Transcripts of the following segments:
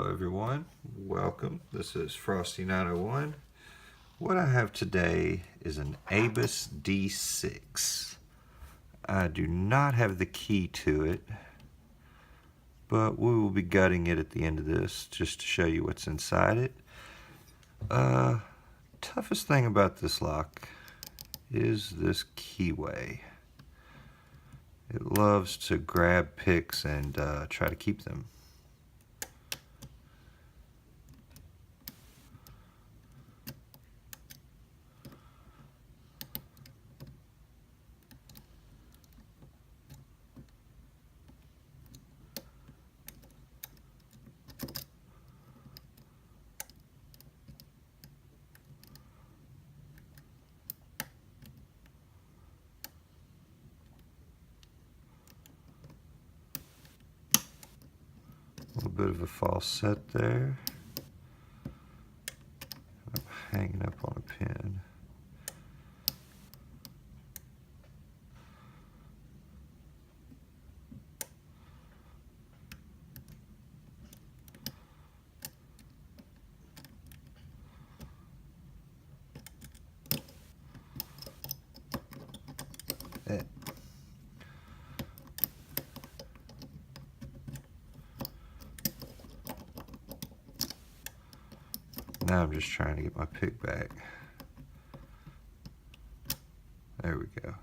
Hello everyone, welcome. This is Frosty 901. What I have today is an Abus D6. I do not have the key to it, but we will be gutting it at the end of this just to show you what's inside it. Toughest thing about this lock is this keyway. It loves to grab picks and try to keep them. A little bit of a false set there. I'm hanging up on a pin. Now I'm just trying to get my pick back. There we go.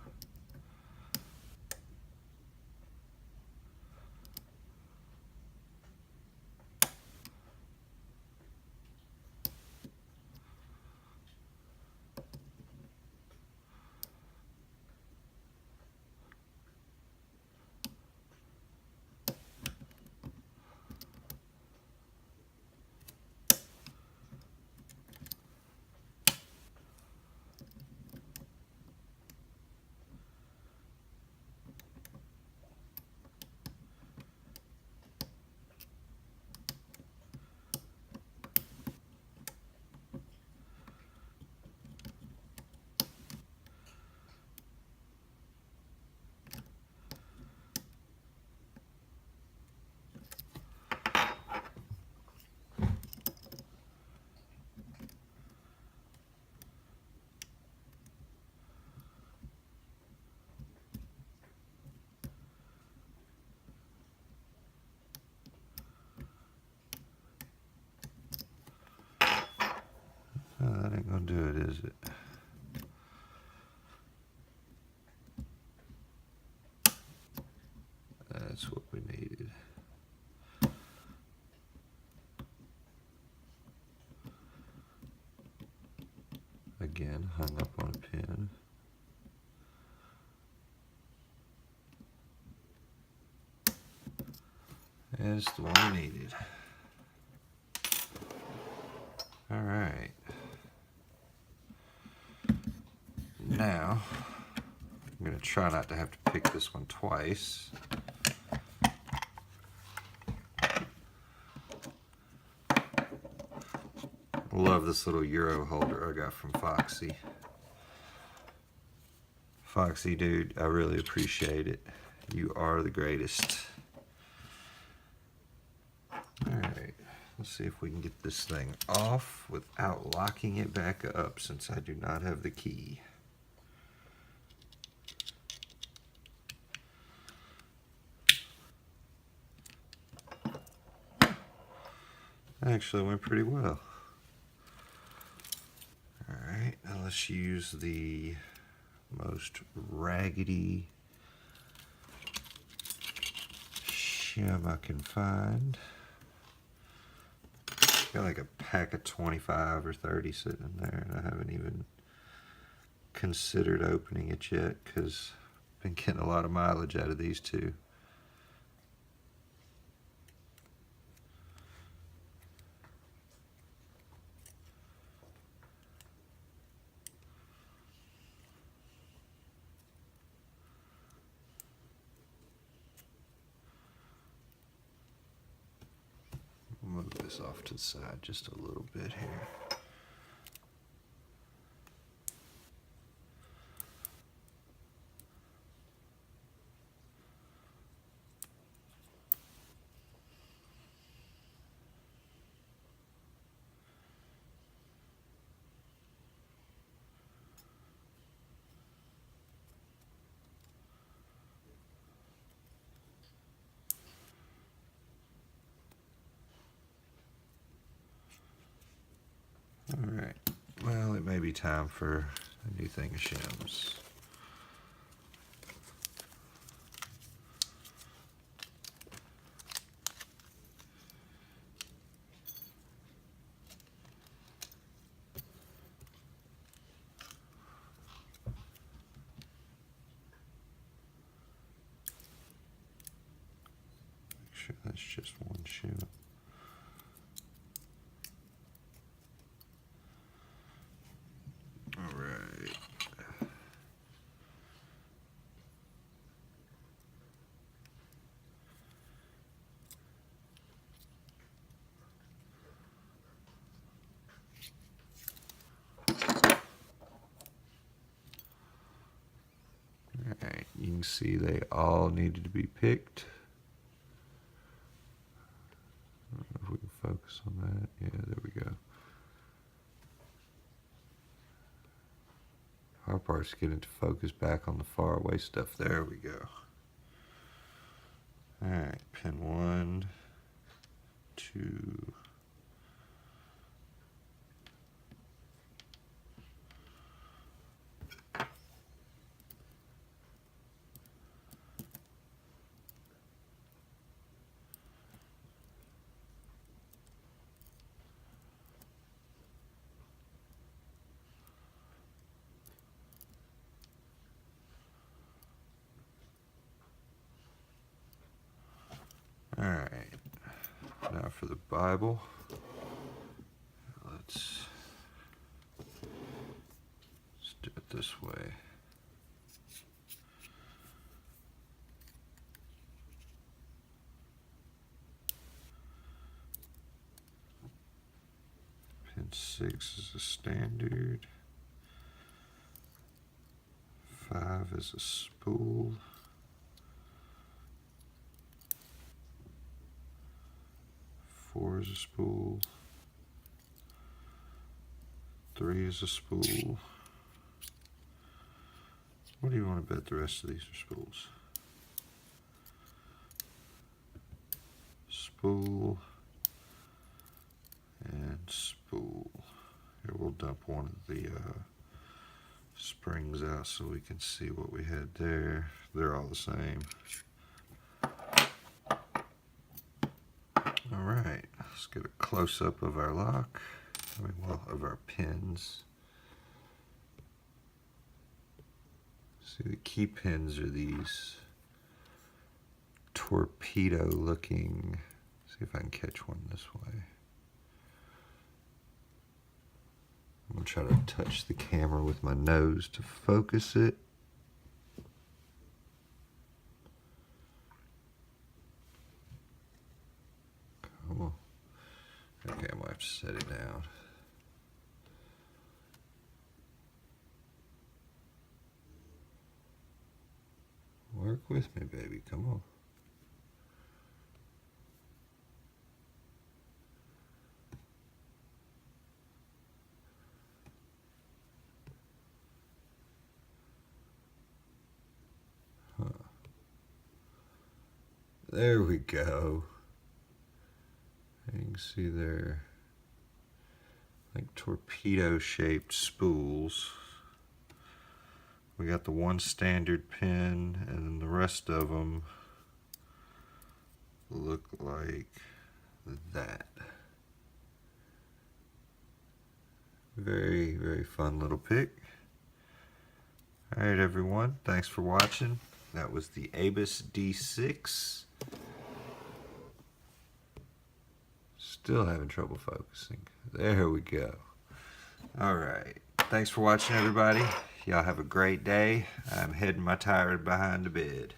Oh, that ain't gonna do it, is it? That's what we needed. Again, hung up on a pin. And it's the one we needed. All right. Now, I'm going to try not to have to pick this one twice. Love this little Euro holder I got from Foxy. Foxy, dude, I really appreciate it. You are the greatest. Alright, let's see if we can get this thing off without locking it back up since I do not have the key. Actually went pretty well. Alright, now let's use the most raggedy shim I can find. Got like a pack of 25 or 30 sitting there, and I haven't even considered opening it yet because I've been getting a lot of mileage out of these two. Move this off to the side just a little bit here. Alright, well, it may be time for a new thing of shims. Make sure that's just one shim. Alright. Alright, you can see they all needed to be picked. I don't know if we can focus on that. Yeah, there we go. Hard part's getting to focus back on the far away stuff. There we go. Alright, pin 1, 2. Alright, now for the Bible. Let's do it this way. Pin 6 is a standard. 5 is a spool. 4 is a spool. 3 is a spool. What do you want to bet the rest of these are spools? Spool and spool. Here, we'll dump one of the springs out so we can see what we had there. They're all the same. Alright, let's get a close-up of our lock. Of our pins. See, the key pins are these torpedo-looking. See if I can catch one this way. I'm going to try to touch the camera with my nose to focus it. Come on. Okay, I might have to set it down. Work with me, baby. Come on. There we go. You can see they're like torpedo-shaped spools. We got the one standard pin, and then the rest of them look like that. Very, very fun little pick. Alright everyone, thanks for watching. That was the Abus D6. Still having trouble focusing. There we go. Alright, thanks for watching everybody. Y'all have a great day. I'm heading my tired behind to bed.